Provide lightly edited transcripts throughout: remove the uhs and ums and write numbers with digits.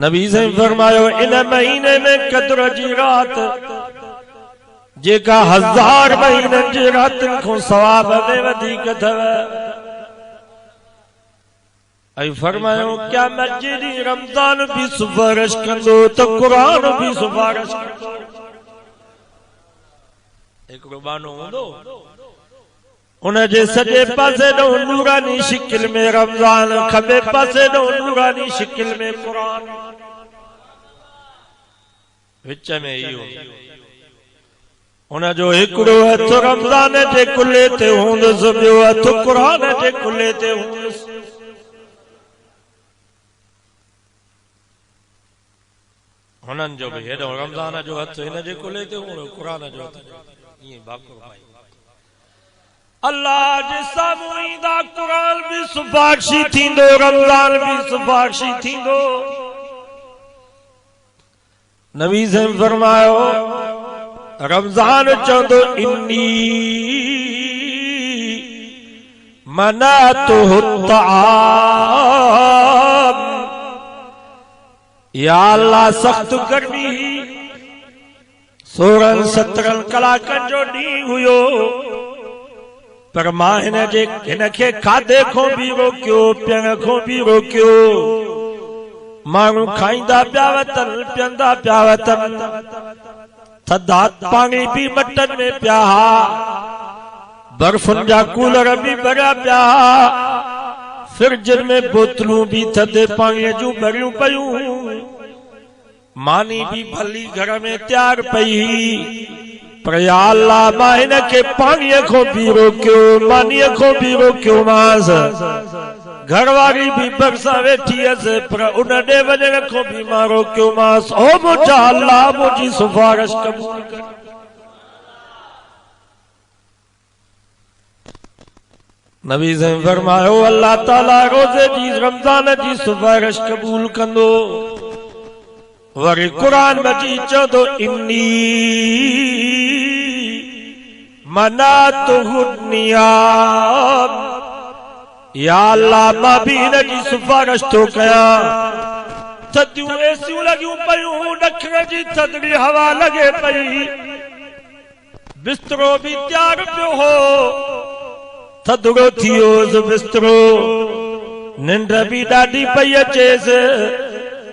नबी से फरमायो इन महीने में कद्र जी रात जेका 1000 महीनन जी रातन को सवाब में वधीक थव। ऐं फरमायो क्या मस्जिदी रमजान भी सिफारिश कंदो तो कुरान भी सिफारिश कंदो। हिकिड़ो बानो हूंदो उनजे सॼे पासे ॾों नूरानी शिकिल में रमजान, खबे पासे ॾों नूरानी शिकिल में कुरान, विच में इहो उनजो हिकिड़ो हथ रमजान जे कुल्हे ते हूंदुसि, ॿियो हथ कुरान जे कुल्हे ते हूंदुसि। हुननि जो बि हेॾो रमजान जो हथ हिन जे कुल्हे ते हूंदो, कुरान जो हथ ईअं भाकुर पाई। अल्लाह जे साम्हूं ईंदा कुरान भी सिफारिशी थींदो, रमजान भी सिफारिशी थींदो। नबी से फरमायो रमजान चवंदो इन्नी मनातुहु ताम, या अल्लाह सख्त गर्मी 16-17 कलाकनि जो ॾींहुं हुयो, पर मां हिनखे खाधे खां भी रोकियो, पीअण खां भी रोकियो। माण्हू खाईंदा पिया वतन, पीअंदा पिया वतन, थधा पाणी भी मटन में पिया हा, बर्फुनि जा कूलर भी भरिया पिया हा, फ्रिजन में बोतलूं भी थधे पाणीअ जूं भरियूं पयूं, मानी भी भली घर में तैयार पई। पर या अल्लाह मां हिनखे पाणीअ खां भी रोकियो, मानीअ खां भी रोकियो मांस, घरवारी भी बरसा वेठी हुअसि पर उन ॾे वञण खां भी मां रोकियो मांस। ओ मुंहिंजा अल्लाह मुंहिंजी सिफारिश क़बूल कर। नबी से फरमायो अल्लाह ताला रोज़े जी रमजान जी सिफारिश क़बूल कंदो। वरी कुरान मजीद चवंदो इन्नी मनातुहु नियाम, या अल्लाह मां भी हिनजी सिफारिश थो कयां। थधियूं एसियूं लॻियूं पयूं, ॾखण जी थधड़ी हवा लॻे पई, बिस्तरो भी तैयार पियो हो, थधड़ो थियोसि बिस्तरो, निंड भी ॾाढी पई अचेसि,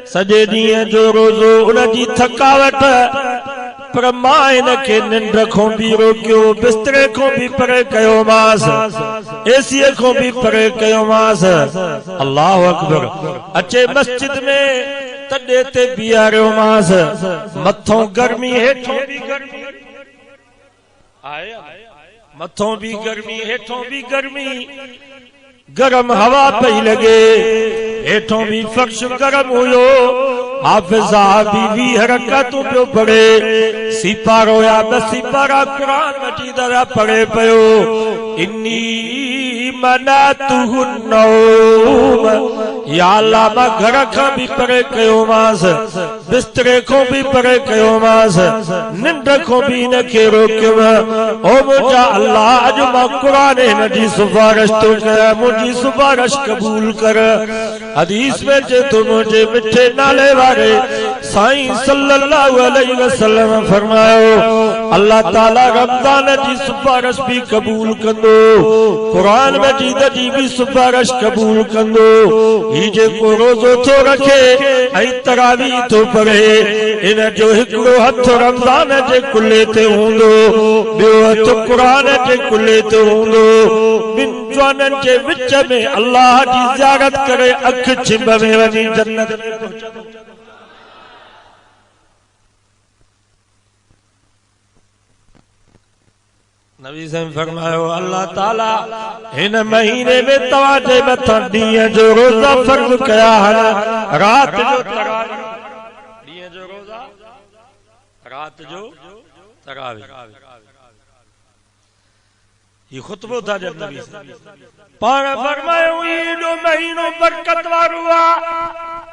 सॼे ॾींहं जो रोज़ो उनजी थकावट, पर मां हिनखे निंड खां भी रोकियो, बिस्तरे खां भी परे कयो मांस, एसीअ खां भी परे कयो मांस। अल्लाहु अकबर। अचे मस्जिद में तॾे ते बीहारियो मांस, मथों गर्मी हेठों भी गर्मी आहे, मथों भी गर्मी हेठों भी गर्मी, गरम हवा पई लगे, हेठों भी फर्श गरम हुयो। हाफिज साहब भी हरकतूं पियो पढ़े, सिपारो या ब सिपारा कुरान मजीद जा पढ़े पियो। इन्नी मनातुहु नौम, या अल्लाह मां घर खां भी परे कयो मांस, बिस्तरे खां भी परे कयो मांस, निंड खां भी हिनखे रोकियो। ओ मुंहिंजा अल्लाह अॼु मां कुरान हिनजी सिफारिश थो कयां, मुंहिंजी सिफारिश क़बूल कर। हदीस में जे तो मुझे मिठे नाले वारे साईं सल्लल्लाहु अलैहि वसल्लम फरमायो अल्लाह ताला रमजान जी सिफारिश भी कबूल कंदो, कुरान मजीद जी भी सिफारिश कबूल कंदो। ही जेको रोज़ो थो रखे ऐं तरावी थो पढ़े, इन जो हिकिड़ो हथ रमजान जे कुल्हे ते हूंदो, ॿियो हथ कुरान जे कुल्हे ते हूंदो। ॿिनि जवाननि जे विच में अल्लाह जी ज़ियारत करे अख छिंभ में वञी जन्नत में पहुचंदो। नबी से फरमायो अल्लाह ताला हिन महीने में तव्हांजे मथां ॾींहं जो रोज़ा फर्ज़ कया आहिनि, रात जो तरावी, ॾींहं जो रोज़ा, रात जो तरावी। ये खुतबो था जब नबी पाण फरमायो एॾो महीनो बरकत वारो आहे,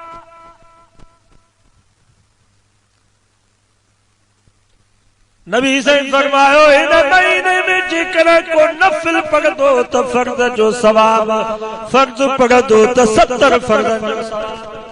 नबी से फरमायो इन महीने में जेकर को नफिल पढ़दो तो फर्ज जो सवाब, फर्ज पढ़दो तो 70 फर्ज जो सवाब।